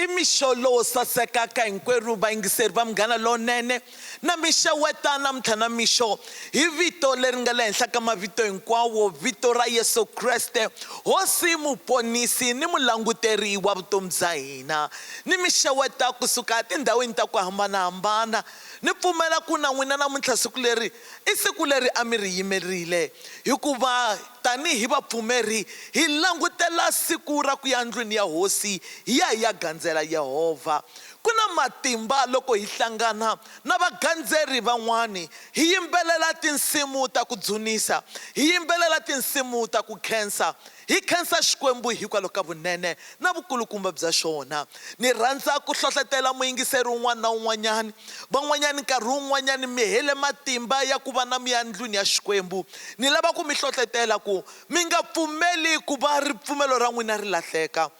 imisholo saseka ka hinkwerhu vayingiseri va Munghana Lonene na mixeweta namuntlha na mixo hi vito leri nga le henhla ka mavito hinkwawo, vito ra Yesu Kreste, hosi muponisi ni mulanguteri wa vutomi bya hina. Ni mixeweta kusuka tindhawini ta ku hambanahambana. Ni pfumela ku na n'wina namuntlha siku leri i siku leri a mi ri yimerile, hikuva tanihi vapfumeri hi langutela siku ra ku ya ndlwini ya hosi hi ya gandzela Yehova. Ku na matimba loko hi hlangana na vagandzeri van'wani hi yimbelela tinsimu ta ku dzunisa, hi yimbelela tinsimu ta ku khensa, hi khensa xikwembu hikwalaho ka vunene na vukulukumba bya xona. Ni rhandza ku hlohlotela muyingiseri un'wana na un'wanyani, van'wanyani nkarhi wun'wanyani mi hele matimba ya ku va na mi ya ndlwini ya xikwembu. Ni lava ku mi hlohlotela ku mi nga pfumeli ku va ripfumelo ra n'wina ri lahleka.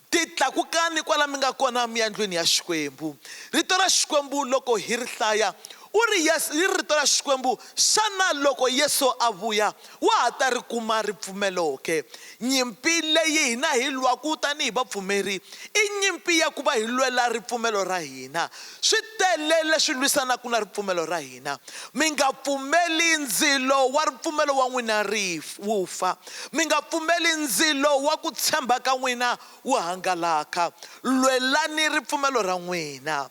Titlakukani kwala mi nga kona mi ya ndlwini ya xikwembu. Rito ra xikwembu loko hi ri hlaya hi rito ra xikwembu, xana loko Yesu a vuya wa ha ta ri kuma ripfumelo ke? Nyimpi leyi hina hi lwaku tanihi vapfumeri i nyimpi ya ku va hi lwela ripfumelo ra hina. Swi tele leswi lwisanaka na ripfumelo ra hina. Mi nga pfumeli ndzilo wa ripfumelo wa n'wina wu fa. Mi nga pfumeli ndzilo wa ku tshemba ka n'wina wu hangalaka. Lwelani ripfumelo ra n'wina.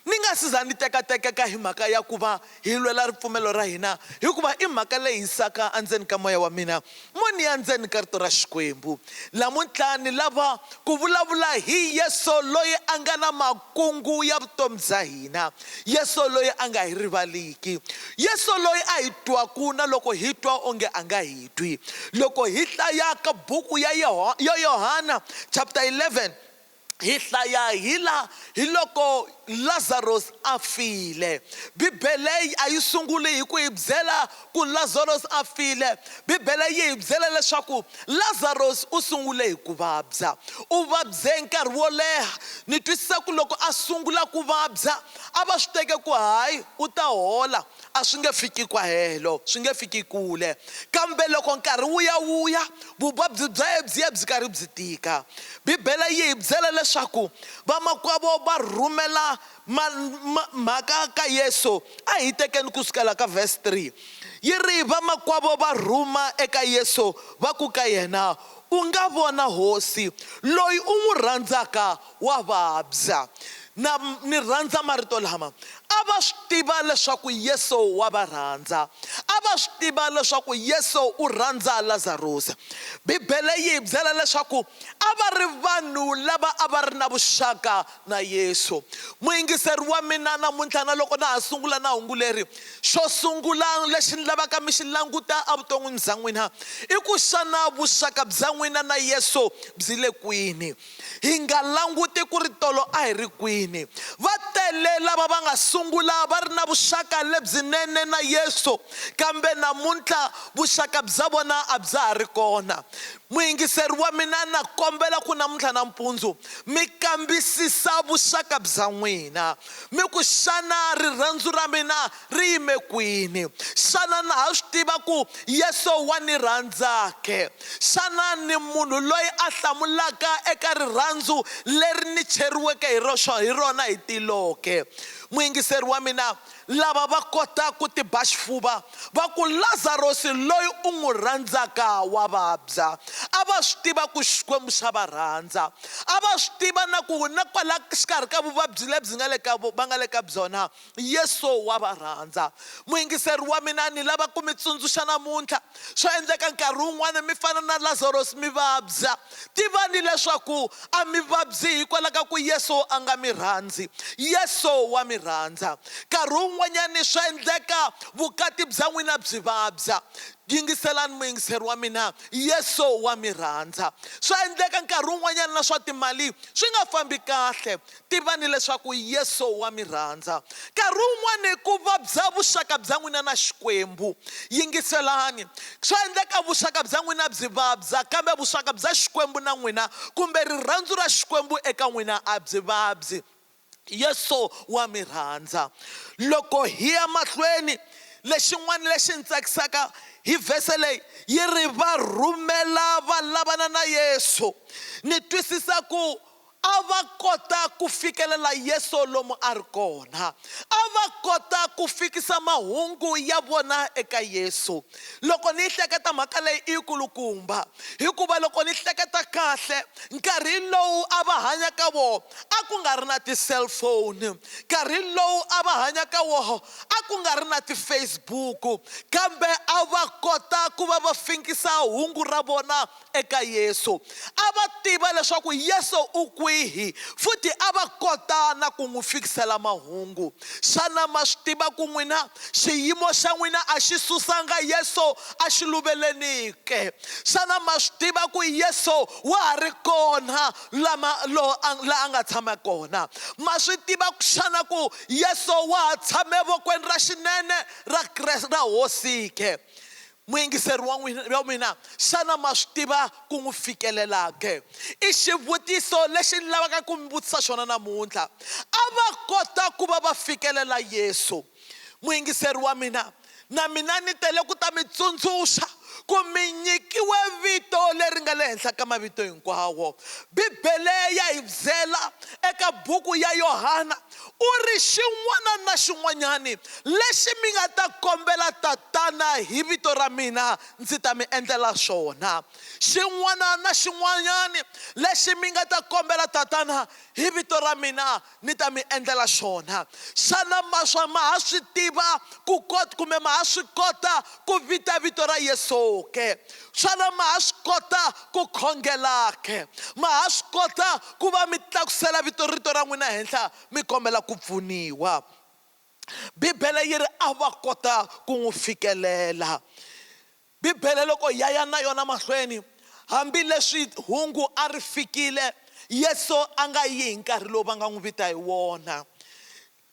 Ni nga si za ni tekatekeka hi mhaka ya ku va hi lwela ripfumelo ra hina, hikuva i mhaka leyi hisaka endzeni ka moya wa mina, moni ya ndzeni ka rito ra xikwembu. Lamuntlha ni lava ku vulavula hi Yesu loyi a nga na makungu ya vutomi bya hina, Yesu loyi a nga hi rivaliki, Yesu loyi a hi twaku na loko hi twa onge a nga hi twi. Loko hi hlaya ka buku ya Yohana chapter 11 hi hlaya hi loko Lazarus a file. Bibele a yi sunguli hi ku hi byela ku Lazarus a file. Bibele yi hi byela leswaku Lazarus u sungule hi ku vabya. U vabye nkarhi wo leha. Ni twisisa ku loko a sungula ku vabya a va swi teke ku hayi u ta hola, a swi nge fiki kwa helo, swi nge fiki kule. Kambe loko nkarhi wu ya vuvabyi bya byi karhi byi tika, Bibele yi hi byela leswaku vamakwavo va rhumela mhaka ka Yesu. A hi tekeni kusukela ka verse 3 yi ri vamakwavo va rhuma eka Yesu va ku ka yena, u nga vona hosi loyi u n'wi rhandzaka wa vabya. Ni rhandza marito lama. A va swi tiva leswaku Yesu wa va rhandza, a va swi tiva leswaku Yesu u rhandza Lazarus. Bibele yi hi byela leswaku a va ri vanhu lava a va ri na vuxaka na Yesu. Muyingiseri wa mina namuntlha na loko na ha sungula na hungu leri, xo sungula lexi ni lavaka mi xi languta evuton'wini bya n'wina i ku xana vuxaka bya n'wina na Yesu byi le kwini. Hi nga languti ku ri tolo a hi ri kwini. Va tele lava va nga sungula va ri na vuxaka lebyinene na Yesu, kambe namuntlha vuxaka bya vona a bya ha ri kona. Muyingiseri wa mina na kombela ku namuntlha nampundzu mi kambisisa vuxaka bya n'wina, mi ku xana rirhandzu ra mina ri yime kwini. Xana na ha swi tiva ku Yesu wa ni rhandza ke? Xana ni munhu loyi a hlamulaka eka rirhandzu leri ni cheriweke hi rona hi tilo ke? Muyingiseri wa mina, lava va kota ku ti ba xifuva va ku Lazarus loyi u n'wi rhandzaka wa vabya. A va swi tiva ku xikwembu xa va rhandza, a va swi tiva na ku na kwala xikarhi ka vuvabyi lebyi va nga le ka byona Yesu wa va rhandza. Muyingiseri wa mina, ni lava ku mi tsundzuxa namuntlha, swo endleka nkarhi wun'wana mi fana na Lazarus mi vabya. Tivani leswaku a mi vabyi hikwalaho ka ku Yesu a nga mi rhandzi, Yesu wa mi rhandza. Nkarhi wun'wanyani swo endleka vukati bya n'wina byi vabya. Yingiselani muyingiseri wa mina, Yesu wa mi rhandza. Swo endleka nkarhi wun'wanyana na swa timali swi nga fambi kahle, tivani leswaku Yesu wa mi rhandza. Nkarhi wun'wani ku vabya vuxaka bya n'wina na xikwembu. Yingiselani, swo endleka vuxaka bya n'wina byi vabya, kambe vuxaka bya xikwembu na n'wina kumbe rirhandzu ra xikwembu eka n'wina a byi vabyi. Yesu wa mi rhandza. Loko hi ya mahlweni, lexin'wana lexi ni tsakisaka hi vhese leyi yi ri va rhumela va lavana na Yesu. Ni twisisa ku a va kota ku fikelela Yesu lomu a ri kona, a va kota ku fikisa mahungu ya vona eka Yesu. Loko ni hleketa mhaka leyi i kulukumba, hikuva loko ni hleketa kahle nkarhi lowu a va hanya ka wona a ku nga ri na ti-cellphone, nkarhi lowu a va hanya ka wona a ku nga ri na ti-Facebook, kambe a va kota ku va va fikisa hungu ra vona eka Yesu. A va tiva leswaku Yesu u kwihi, futhi a va kota na ku n'wi fikisela mahungu. Xana ma swi tiva ku n'wina xiyimo xa n'wina a xi susanga Yesu a xi luveleni ke? Xana ma swi tiva ku Yesu wa ha ri kona laha a nga tshama kona? Ma swi tiva xana ku Yesu wa ha tshame vokweni ra xinene ra hosi ke? Muyingiseri wa mina, xana ma swi tiva ku n'wi fikelela ke? I xivutiso lexi ni lavaka ku mi vutisa xona namuntlha. A va kota ku va va fikelela Yesu. Muyingiseri wa mina, na mina ni tele ku ta mi tsundzuxa ku mi nyikiwe vito leri nga le henhla ka mavito hinkwawo. Bibele ya hi byela eka buku ya Yohana u ri xin'wana na xin'wanyani lexi mi nga ta kombela tatana hi vito ra mina ndzi ta mi endlela swona. Xin'wana na xin'wanyani lexi mi nga ta kombela tatana hi vito ra mina ni ta mi endlela swona. Xana ma ha swi tiva kumbe ma ha swi kota ku vita vito ra Yesu ke? Xana ma ha swi kota ku khongela ke? Ma ha swi kota ku va mi tlakusela rito ra n'wina henhla mi kombela ku pfuniwa? Bibele yi ri a va kota ku n'wi fikelela. Bibele loko ya na yona mahlweni, hambileswi hungu a ri fikile, Yesu a nga yi hi nkarhi lowu va nga n'wi vita hi wona.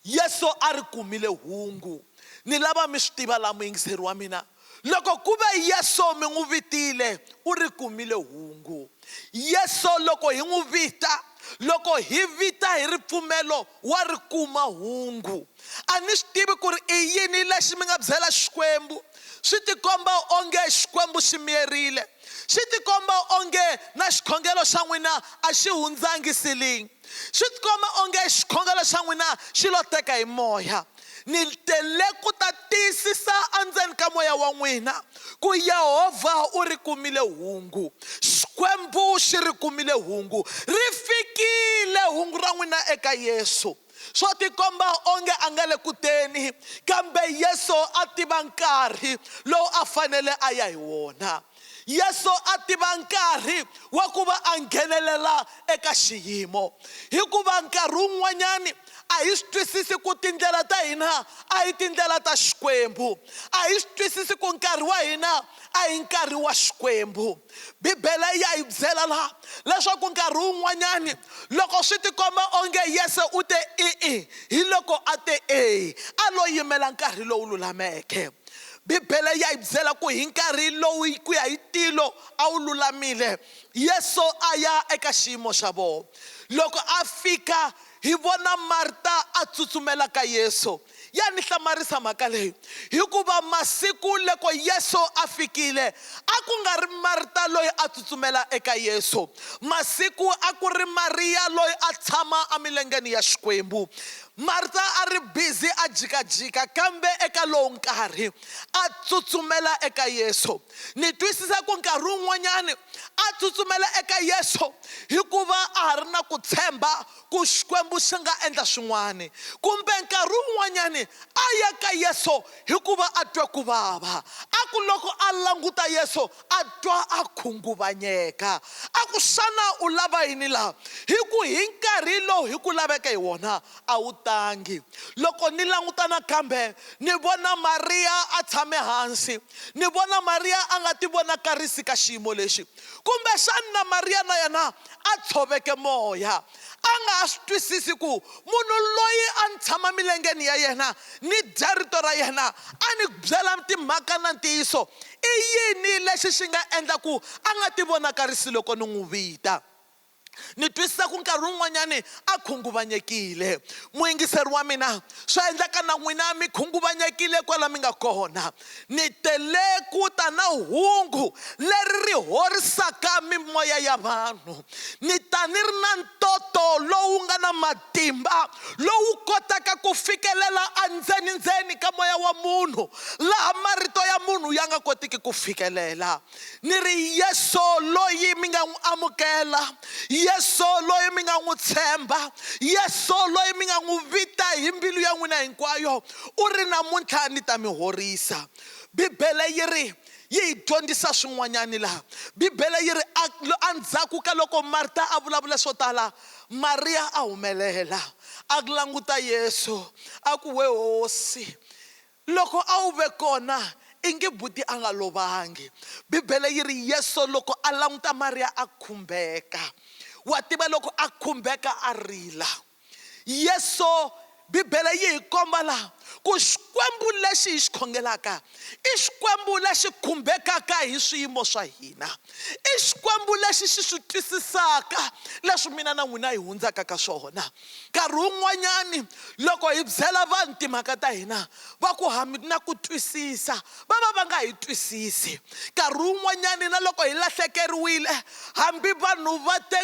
Yesu a ri kumile hungu. Ni lava mi swi tiva laha muyingiseri wa mina, loko ku ve Yesu mi n'wi vitile u ri kumile hungu. Yesu loko hi n'wi vita, loko hi vita hi ripfumelo wa ri kuma hungu. A ni swi tivi ku ri i yini lexi mi nga byela xikwembu, swi tikomba onge xikwembu xi miyerile, swi tikomba onge na xikhongelo xa n'wina a xi hundzangi silingi, swi tikomba onge xikhongelo xa n'wina xi lo teka hi moya. Ni tele ku ta tiyisisa endzeni ka moya wa n'wina ku Yehovha u ri kumile hungu, xikwembu xi ri kumile hungu, ri fikile hungu ra n'wina eka Yesu. Swo tikomba onge a nga le kuteni, kambe Yesu a tiva nkarhi lowu a fanele a ya hi wona. Yesu a tiva nkarhi wa ku va a nghenelela eka xiyimo, hikuva nkarhi wun'wanyani a hi swi twisisi ku tindlela ta hina a hi tindlela ta xikwembu, a hi swi twisisi ku nkarhi wa hina a hi nkarhi wa xikwembu. Bibele ya hi byela laha leswaku nkarhi wun'wanyani loko swi tikomba onge Yesu u te hi loko a te a lo yimela nkarhi lowu lulameke. Bibele ya hi byela ku hi nkarhi lowu ku ya hi tilo a wu lulamile, Yesu a ya eka xiyimo xa vona. Loko a fika hi vona Marta a tsutsumela ka Yesu. Ya ni hlamarisa mhaka leyi hikuva masiku loko Yesu a fikile a ku nga ri Marta loyi a tsutsumela eka Yesu, masiku a ku ri Mariya loyi a tshama emilengeni ya xikwembu. Marta a ri busy a jikajika, kambe eka lowu nkarhi a tsutsumela eka Yesu. Ni twisisa ku nkarhi wun'wanyani a tsutsumela eka Yesu hikuva a ha ri na ku tshemba ku xikwembu xi nga endla swin'wana, kumbe nkarhi wun'wanyani a ya ka Yesu hikuva a twa ku vava. A ku loko a languta Yesu a twa a khunguvanyeka, a ku xana u lava yini laha, hi ku hi nkarhi lowu hi ku laveka hi wona a wu tangi. Loko ni langutana kambe ni vona Mariya a tshame hansi, ni vona Mariya a nga ti vonakarisi ka xiyimo lexi, kumbe xana Mariya na yena a tshoveke moya, a nga swi twisisi ku munhu loyi a ni tshama milengeni ya yena ni dya rito ra yena a ni byela timhaka na ntiyiso, i yini lexi xi nga endla ku a nga ti vonakarisi loko ni n'wi vita. ni twisisa ku nkarhi wun'wanyani a khunguvanyekile. Muyingiseri wa mina, swa endleka na n'wina mi khunguvanyekile kwala mi nga kona. Ni tele ku ta na hungu leri ri horisaka mimoya ya vanhu. Ni ta ni ri na ntoto lowu nga na matimba, lowu kotaka ku fikelela endzeni ka moya wa munhu, laha marito ya munhu ya nga kotiki ku fikelela. Ni ri Yesu loyi mi nga n'wi amukela, Yesu loyi mi nga n'wi tshemba, Yesu loyi mi nga n'wi vita hi mbilu ya n'wina hinkwayo, u ri namuntlha ni ta mi horisa. Bibele yi ri yi hi dyondzisa swin'wanyani laha. Bibele yi ri endzhaku ka loko Marta a vulavula swo tala, Maria a humelela a languta Yesu a ku, we hosi, loko a wu ve kona i nge buti a nga lovangi. Bibele yi ri Yesu loko a languta Maria a khumbeka. Wa tiva loko a khumbeka a rila. Yesu, Bibele yi hi komba laha ku xikwembu lexi hi xi khongelaka i xikwembu lexi khumbekaka hi swiyimo swa hina. I xikwembu lexi xi swi twisisaka leswi mina na n'wina hi hundzaka ka swona. Nkarhi wun'wanyani loko hi byela vanhu timhaka ta hina, va ku hambi na ku twisisa va nga hi twisisi. Nkarhi wun'wanyani na loko hi lahlekeriwile, hambi vanhu va te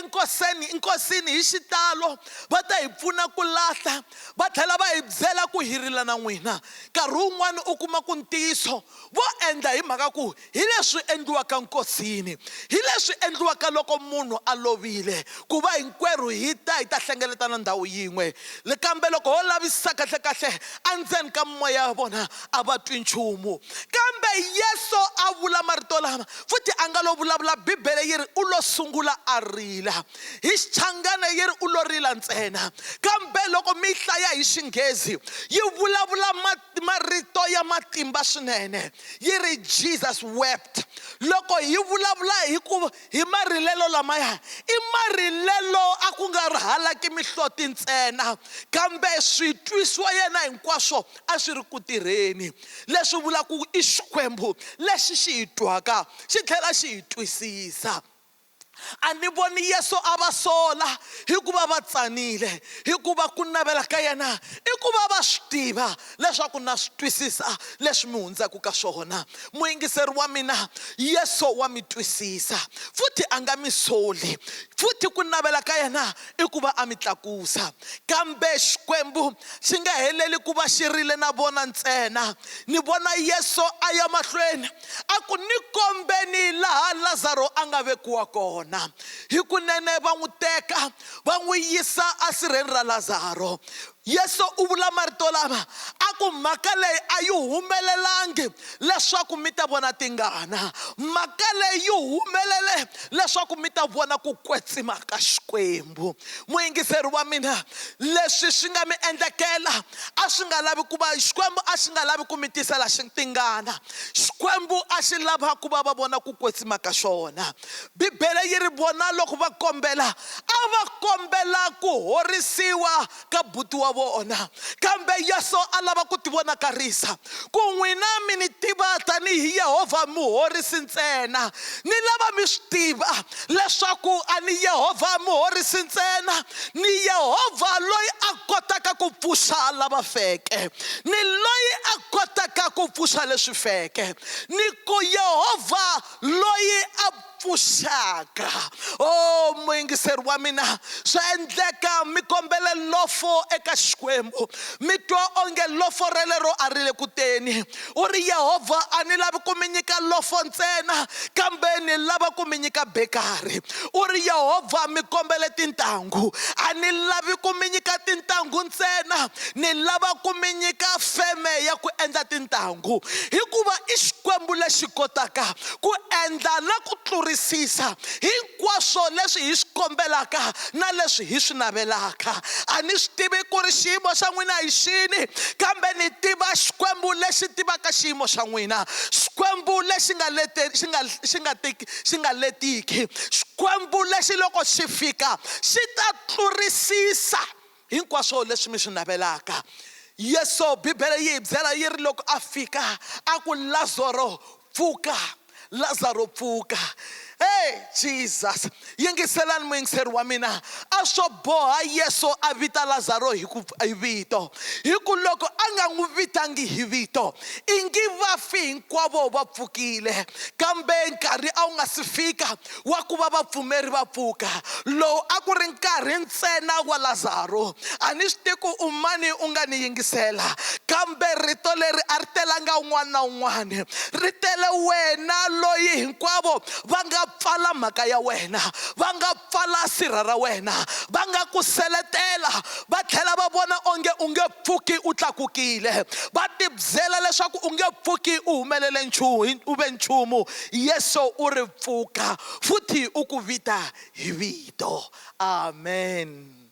enkosini hi xitalo va ta hi pfuna ku lahla, va tlhela va hi byela ku hirila na n'wina. Nkarhi wun'wani u kuma ku ntiyiso vo endla hi mhaka ku hi leswi endliwaka nkosini, hi leswi endliwaka loko munhu a lovile, ku va hinkwerhu hi ta hlengeletana ndhawu yin'we. Kambe loko ho lavisisa kahle endzeni ka moya ya vona a va twi nchumu. Kambe Yesu a vula marito lama futhi a nga lo vulavula. Bibele yi ri u lo sungula a rila, hi xichangana yi ri u lo rila ntsena. Kambe loko mi hlaya hi Xinghezi yi vulavula marito ya matimba swinene, yi ri Jesus wept. Loko hi vulavula hi marilelo lamaya, i marilelo a ku nga ri halaki mihloti ntsena, kambe switwisiwa yena hinkwaswo a swi ri ku tirheni. Leswi vulaku i xikwembu lexi xi hi twaka xi tlhela xi hi twisisa. A ni voni Yesu a va sola hikuva va tsanile, hikuva ku navela ka yena i ku va va swi tiva leswaku na swi twisisa leswi mi hundzaka ka swona. Muyingiseri wa mina, Yesu wa mi twisisa futhi a nga mi soli, futhi ku navela ka yena i ku va a mi tlakusa. Kambe xikwembu xi nga heleli ku va xi rile na vona ntsena. Ni vona Yesu a ya mahlweni a ku ni kombeni laha Lazaro a nga vekiwa kona. Hikunene va n'wi teka va n'wi yisa asirheni ra Lazaro. Yesu u vula marito lama a ku mhaka leyi a yi humelelangi leswaku mi ta vona tingana, mhaka leyi yi humelele leswaku mi ta vona ku kwetsima ka Xikwembu. Muyingiseri wa mina, leswi swi nga mi endlekela a swi nga lavi ku va Xikwembu a xi nga lavi ku mi tisela tingana. Xikwembu a xi lava ku va vona ku kwetsima ka xona. Bibele yi ri vona loko va kombela a va kombela ku horisiwa ka buti wa vona, kambe Yesu a lava ku ti vonakarisa ku n'wina mi ni tiva tanihi Yehovha muhorisi ntsena. Ni lava mi swi tiva leswaku a ni Yehovha muhorisi ntsena, ni Yehovha loyi a kotaka ku pfuxa lava feke, ni loyi a kotaka ku pfuxa leswi feke, ni ku Yehovha loyi a pfuxaka. Oh, muyingiseri wa mina, swa endleka mi kombele lofo eka Xikwembu, mi twa onge lofo relero a ri le kuteni. U ri Yehovha a ni lavi ku mi nyika lofo ntsena, kambe ni lava ku mi nyika bekari. U ri Yehovha mi kombele tintangu, a ni lavi ku mi nyika tintangu ntsena, ni lava ku mi nyika feme ya ku endla tintangu. Hikuva i Xikwembu lexi kotaka ku endla na ku tlurisisa hinkwaswo leswi hi swi kombelaka na leswi hi swi navelaka. A ni swi tivi ku ri xiyimo xa n'wina hi xini, kambe ni tiva Xikwembu lexi tivaka xiyimo xa n'wina, Xikwembu lexi nga letiki, Xikwembu lexi loko xi fika xi ta tlurisisa hinkwaswo leswi mi swi navelaka. Yesu, Bibele yi hi byela yi ri loko a fika a ku Lazaro pfuka, Lazaro pfuka. Hey Jesus, yingiselani muyingiseri wa mina, a swo boha Yesu a vita Lazaro hi vito, hi ku loko a nga n'wi vitangi hi vito i nge vafi hinkwavo va pfukile, kambe nkarhi a wu nga si fika wa ku va vapfumeri va pfuka. Lowu a ku ri nkarhi ntsena wa Lazaro. A ni swi tivi ku u mani u nga ni yingisela, kambe rito leri a ri telanga un'wana na un'wana, ri tele wena loyi hinkwavo va nga pfala mhaka ya wena, va nga pfala sirha ra wena, va nga ku seletela va tlhela va vona onge u nge pfuki u tlakukile, va tibyela leswaku u nge pfuki u humelele nchumu, u ve nchumu. Yesu u ri pfuka futhi u ku vita hi vito. Amen.